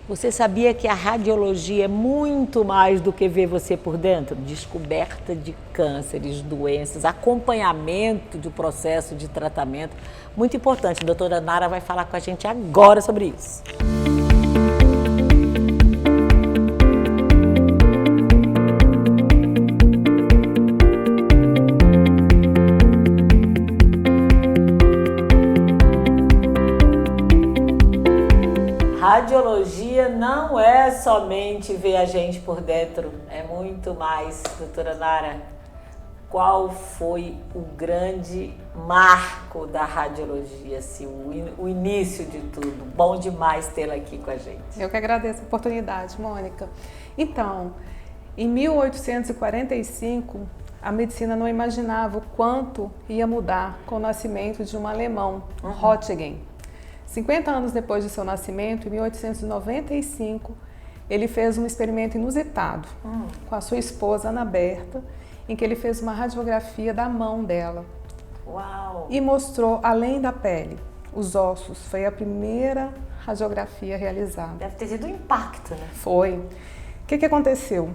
Você sabia que a radiologia é muito mais do que ver você por dentro? Descoberta de cânceres, doenças, acompanhamento do processo de tratamento. Muito importante. A doutora Nara vai falar com a gente agora sobre isso. Radiologia não é somente ver a gente por dentro, é muito mais. Doutora Nara, qual foi o grande marco da radiologia, assim, o início de tudo? Bom demais tê-la aqui com a gente. Eu que agradeço a oportunidade, Mônica. Então, em 1845, a medicina não imaginava o quanto ia mudar com o nascimento de um alemão, Röntgen. 50 anos depois de seu nascimento, em 1895, ele fez um experimento inusitado com a sua esposa, Ana Berta, em que ele fez uma radiografia da mão dela. Uau! E mostrou além da pele, os ossos. Foi a primeira radiografia realizada. Deve ter sido um impacto, né? Foi. O que aconteceu?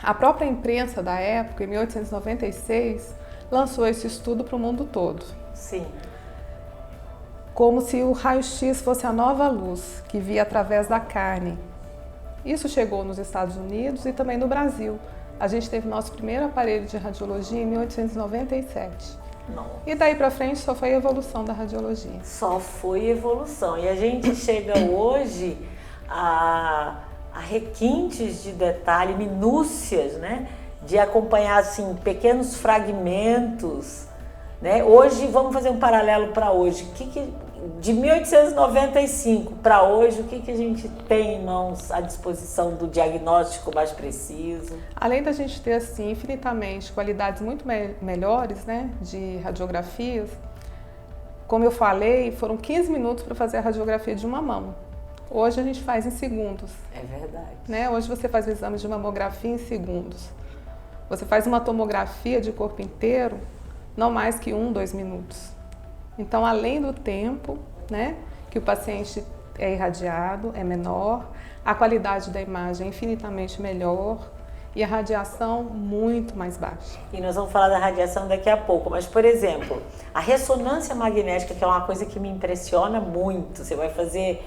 A própria imprensa da época, em 1896, lançou esse estudo para o mundo todo. Sim. Como se o raio-x fosse a nova luz que via através da carne. Isso chegou nos Estados Unidos e também no Brasil. A gente teve nosso primeiro aparelho de radiologia em 1897. Nossa. E daí para frente só foi a evolução da radiologia. Só foi evolução. E a gente chega hoje a requintes de detalhe, minúcias, né? De acompanhar assim, pequenos fragmentos. Né? Hoje, vamos fazer um paralelo para hoje. De 1895 para hoje, o que a gente tem em mãos à disposição do diagnóstico mais preciso? Além da gente ter assim, infinitamente qualidades muito melhores, né, de radiografias, como eu falei, foram 15 minutos para fazer a radiografia de uma mão. Hoje a gente faz em segundos. É verdade. Né? Hoje você faz o exame de mamografia em segundos. Você faz uma tomografia de corpo inteiro, não mais que 2 minutos. Então, além do tempo, né, que o paciente é irradiado, é menor, a qualidade da imagem é infinitamente melhor e a radiação muito mais baixa. E nós vamos falar da radiação daqui a pouco, mas, por exemplo, a ressonância magnética, que é uma coisa que me impressiona muito, você vai fazer,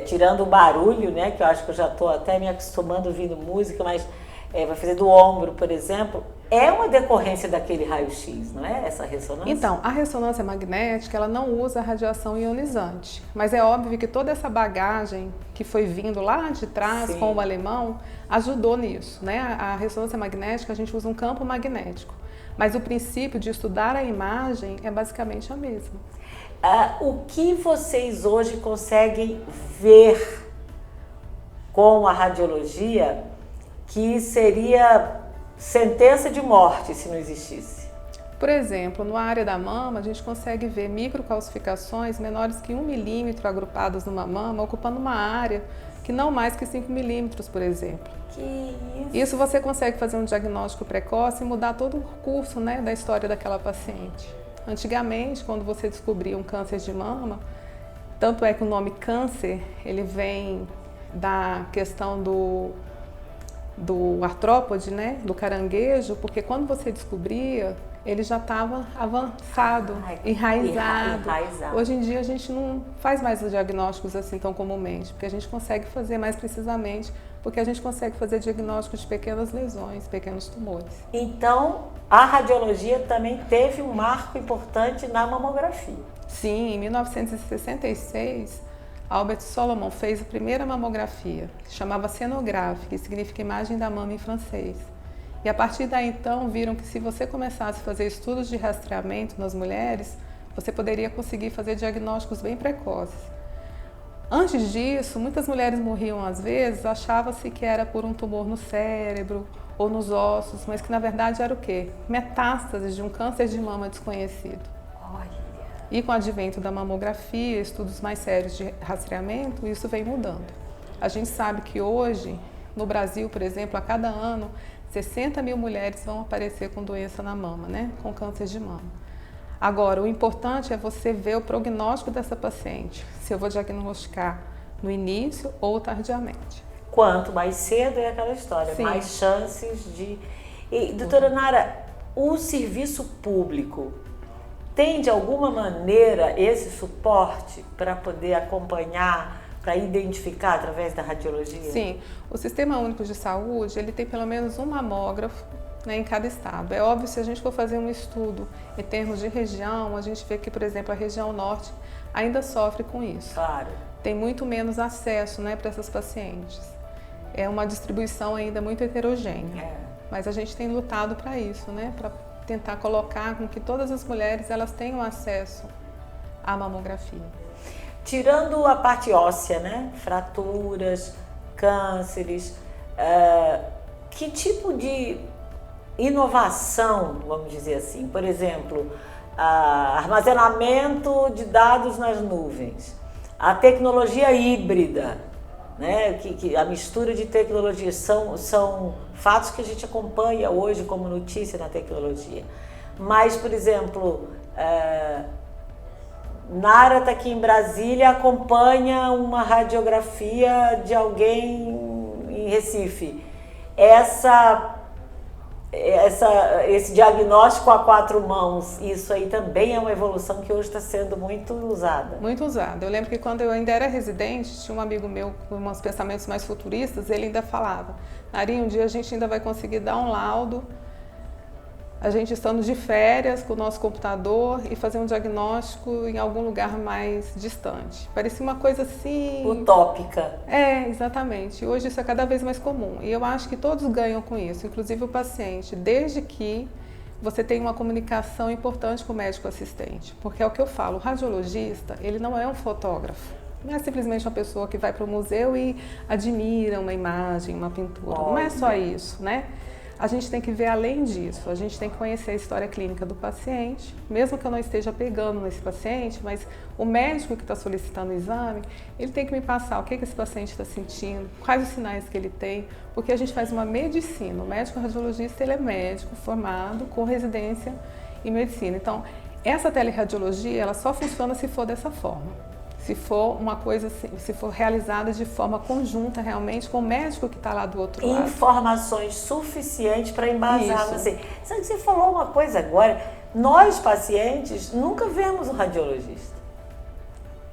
tirando o barulho, né, que eu acho que eu já estou até me acostumando ouvindo música, mas vai fazer do ombro, por exemplo, é uma decorrência daquele raio-x, não é? Essa ressonância? Então, a ressonância magnética, ela não usa radiação ionizante, mas é óbvio que toda essa bagagem que foi vindo lá de trás com o alemão ajudou nisso, né? A ressonância magnética, a gente usa um campo magnético, mas o princípio de estudar a imagem é basicamente a mesma. O que vocês hoje conseguem ver com a radiologia que seria sentença de morte se não existisse? Por exemplo, na área da mama, a gente consegue ver microcalcificações menores que 1 milímetro agrupadas numa mama, ocupando uma área que não mais que 5 milímetros, por exemplo. Que isso? Isso você consegue fazer um diagnóstico precoce e mudar todo o curso, né, da história daquela paciente. Antigamente, quando você descobria um câncer de mama, tanto é que o nome câncer, ele vem da questão do artrópode, né, do caranguejo, porque quando você descobria, ele já estava avançado, enraizado. Hoje em dia a gente não faz mais os diagnósticos assim tão comumente, porque a gente consegue fazer mais precisamente, porque a gente consegue fazer diagnósticos de pequenas lesões, pequenos tumores. Então, a radiologia também teve um marco importante na mamografia. Sim, em 1966, Albert Solomon fez a primeira mamografia, que chamava cenográfica, que significa imagem da mama em francês. E a partir daí, então, viram que se você começasse a fazer estudos de rastreamento nas mulheres, você poderia conseguir fazer diagnósticos bem precoces. Antes disso, muitas mulheres morriam às vezes, achava-se que era por um tumor no cérebro ou nos ossos, mas que na verdade era o quê? Metástases de um câncer de mama desconhecido. E com o advento da mamografia, estudos mais sérios de rastreamento, isso vem mudando. A gente sabe que hoje, no Brasil, por exemplo, a cada ano, 60 mil mulheres vão aparecer com doença na mama, né? Com câncer de mama. Agora, o importante é você ver o prognóstico dessa paciente. Se eu vou diagnosticar no início ou tardiamente. Quanto mais cedo é aquela história, Sim. mais chances de... E, doutora Nara, o serviço público tem de alguma maneira esse suporte para poder acompanhar, para identificar através da radiologia? Sim, o Sistema Único de Saúde, ele tem pelo menos um mamógrafo, né, em cada estado. É óbvio, se a gente for fazer um estudo em termos de região, a gente vê que, por exemplo, a região norte ainda sofre com isso. Claro. Tem muito menos acesso, né, para essas pacientes. É uma distribuição ainda muito heterogênea. Mas a gente tem lutado para isso, né, para tentar colocar com que todas as mulheres elas tenham acesso à mamografia. Tirando a parte óssea, né, fraturas, cânceres, que tipo de inovação, vamos dizer assim, por exemplo, armazenamento de dados nas nuvens, a tecnologia híbrida, né, que a mistura de tecnologias são fatos que a gente acompanha hoje como notícia na tecnologia. Mas, por exemplo, Nara está aqui em Brasília, acompanha uma radiografia de alguém em Recife. Esse diagnóstico a 4 mãos, isso aí também é uma evolução que hoje está sendo muito usada. Muito usada. Eu lembro que quando eu ainda era residente, tinha um amigo meu com uns pensamentos mais futuristas, ele ainda falava: Narinha, um dia a gente ainda vai conseguir dar um laudo, a gente estando de férias com o nosso computador e fazer um diagnóstico em algum lugar mais distante. Parecia uma coisa assim... utópica. Exatamente. Hoje isso é cada vez mais comum. E eu acho que todos ganham com isso, inclusive o paciente, desde que você tenha uma comunicação importante com o médico assistente. Porque é o que eu falo, o radiologista, ele não é um fotógrafo. Não é simplesmente uma pessoa que vai para o museu e admira uma imagem, uma pintura. Não é só isso, né? A gente tem que ver além disso, a gente tem que conhecer a história clínica do paciente, mesmo que eu não esteja pegando nesse paciente, mas o médico que está solicitando o exame, ele tem que me passar o que esse paciente está sentindo, quais os sinais que ele tem, porque a gente faz uma medicina. O médico radiologista, ele é médico formado com residência em medicina. Então, essa teleradiologia, ela só funciona se for dessa forma. Se for uma coisa assim, se for realizada de forma conjunta realmente com o médico que está lá do outro lado. Informações suficientes para embasar você. Sabe que você falou uma coisa agora? Nós, pacientes, nunca vemos um radiologista.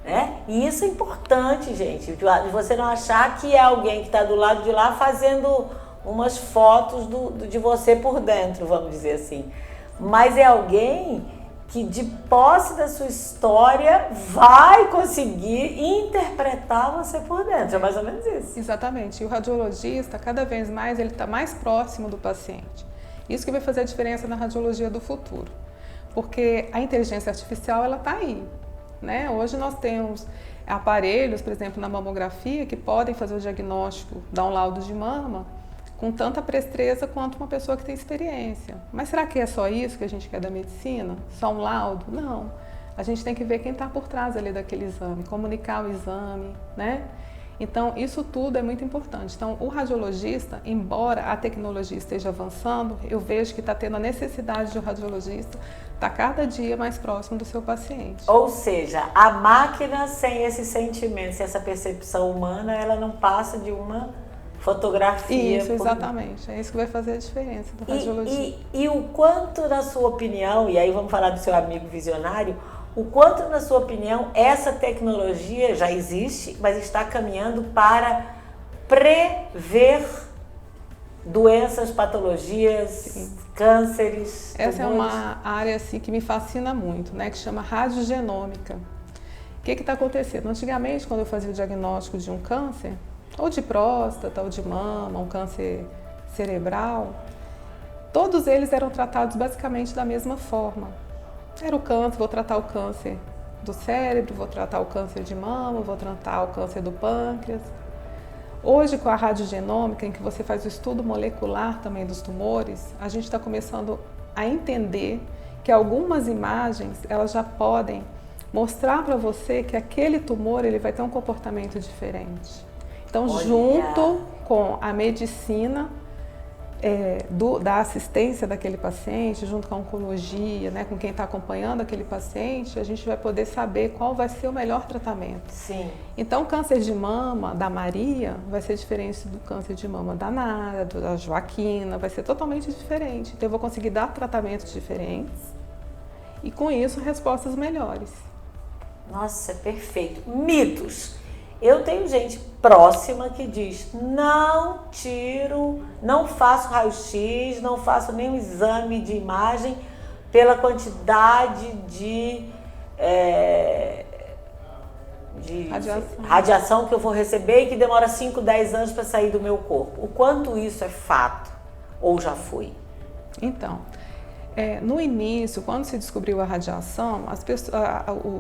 Né? E isso é importante, gente. De você não achar que é alguém que está do lado de lá fazendo umas fotos de você por dentro, vamos dizer assim. Mas é alguém que, de posse da sua história, vai conseguir interpretar você por dentro. É mais ou menos isso. Exatamente. E o radiologista, cada vez mais, ele está mais próximo do paciente. Isso que vai fazer a diferença na radiologia do futuro. Porque a inteligência artificial, ela está aí, né? Hoje nós temos aparelhos, por exemplo, na mamografia, que podem fazer o diagnóstico, dar um laudo de mama, com tanta presteza quanto uma pessoa que tem experiência. Mas será que é só isso que a gente quer da medicina? Só um laudo? Não. A gente tem que ver quem está por trás ali daquele exame, comunicar o exame, né? Então, isso tudo é muito importante. Então, o radiologista, embora a tecnologia esteja avançando, eu vejo que está tendo a necessidade de um radiologista estar cada dia mais próximo do seu paciente. Ou seja, a máquina sem esse sentimento, sem essa percepção humana, ela não passa de uma fotografia. Isso, exatamente. É isso que vai fazer a diferença da radiologia. E o quanto, na sua opinião, e aí vamos falar do seu amigo visionário, o quanto, na sua opinião, essa tecnologia já existe, mas está caminhando para prever doenças, patologias, sim, cânceres? Essa é uma área assim, que me fascina muito, né, que chama radiogenômica. O que está acontecendo? Antigamente, quando eu fazia o diagnóstico de um câncer, ou de próstata, ou de mama, um câncer cerebral, todos eles eram tratados basicamente da mesma forma. Era o câncer, vou tratar o câncer do cérebro, vou tratar o câncer de mama, vou tratar o câncer do pâncreas. Hoje, com a radiogenômica, em que você faz o estudo molecular também dos tumores, a gente está começando a entender que algumas imagens, elas já podem mostrar para você que aquele tumor ele vai ter um comportamento diferente. Então, junto com a medicina, da assistência daquele paciente, junto com a oncologia, né, com quem está acompanhando aquele paciente, a gente vai poder saber qual vai ser o melhor tratamento. Sim. Então, o câncer de mama da Maria vai ser diferente do câncer de mama da Nara, da Joaquina, vai ser totalmente diferente. Então, eu vou conseguir dar tratamentos diferentes e, com isso, respostas melhores. Nossa, é perfeito. Mitos. Eu tenho gente próxima que diz, não tiro, não faço raio-x, não faço nenhum exame de imagem pela quantidade de radiação que eu vou receber e que demora 5, 10 anos para sair do meu corpo. O quanto isso é fato ou já foi? Então, no início, quando se descobriu a radiação,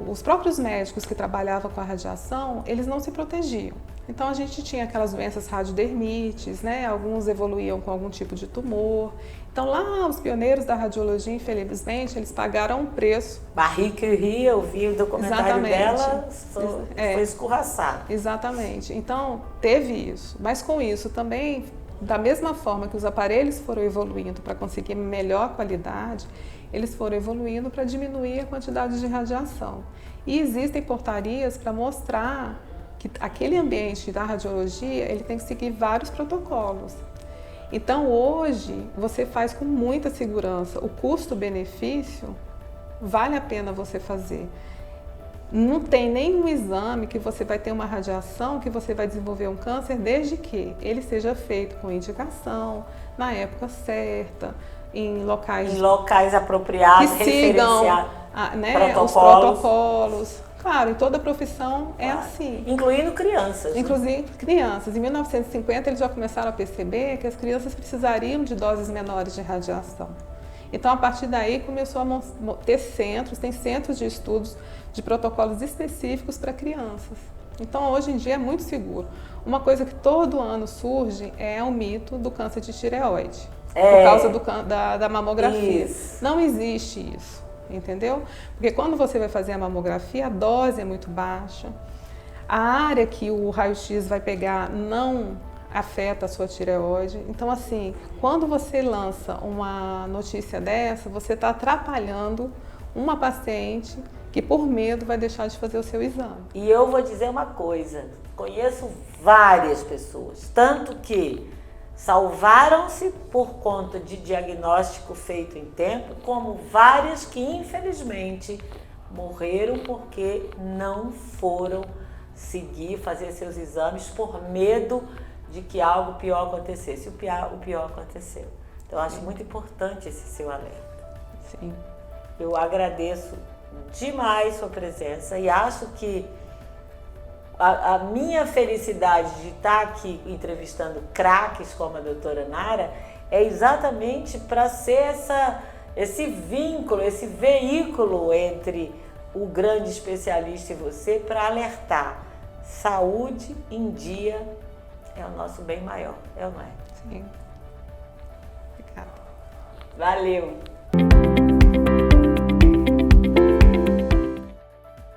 os próprios médicos que trabalhavam com a radiação, eles não se protegiam. Então, a gente tinha aquelas doenças radiodermites, né? Alguns evoluíam com algum tipo de tumor. Então, lá, os pioneiros da radiologia, infelizmente, eles pagaram um preço. Marie Curie, eu vi o documentário dela, foi escorraçado. Exatamente. Então, teve isso. Mas com isso também, da mesma forma que os aparelhos foram evoluindo para conseguir melhor qualidade, eles foram evoluindo para diminuir a quantidade de radiação. E existem portarias para mostrar que aquele ambiente da radiologia, ele tem que seguir vários protocolos. Então, hoje, você faz com muita segurança. O custo-benefício vale a pena você fazer. Não tem nenhum exame que você vai ter uma radiação, que você vai desenvolver um câncer, desde que ele seja feito com indicação, na época certa, em locais apropriados, que sigam os protocolos. Claro, em toda profissão é assim. Incluindo crianças. Inclusive crianças. Em 1950 eles já começaram a perceber que as crianças precisariam de doses menores de radiação. Então, a partir daí, começou a ter tem centros de estudos de protocolos específicos para crianças. Então, hoje em dia é muito seguro. Uma coisa que todo ano surge é o mito do câncer de tireoide, por causa da mamografia. Isso. Não existe isso, entendeu? Porque quando você vai fazer a mamografia, a dose é muito baixa, a área que o raio-x vai pegar não afeta a sua tireoide. Então, assim, quando você lança uma notícia dessa, você está atrapalhando uma paciente que, por medo, vai deixar de fazer o seu exame. E eu vou dizer uma coisa, conheço várias pessoas, tanto que salvaram-se por conta de diagnóstico feito em tempo, como várias que, infelizmente, morreram porque não foram seguir, fazer seus exames por medo de que algo pior acontecesse. O pior aconteceu. Então, eu acho muito importante esse seu alerta. Sim. Eu agradeço demais sua presença e acho que a minha felicidade de estar aqui entrevistando craques como a doutora Nara é exatamente para ser esse vínculo, esse veículo entre o grande especialista e você para alertar. Saúde em dia é o nosso bem maior, é ou não é? Sim. Obrigada. Valeu!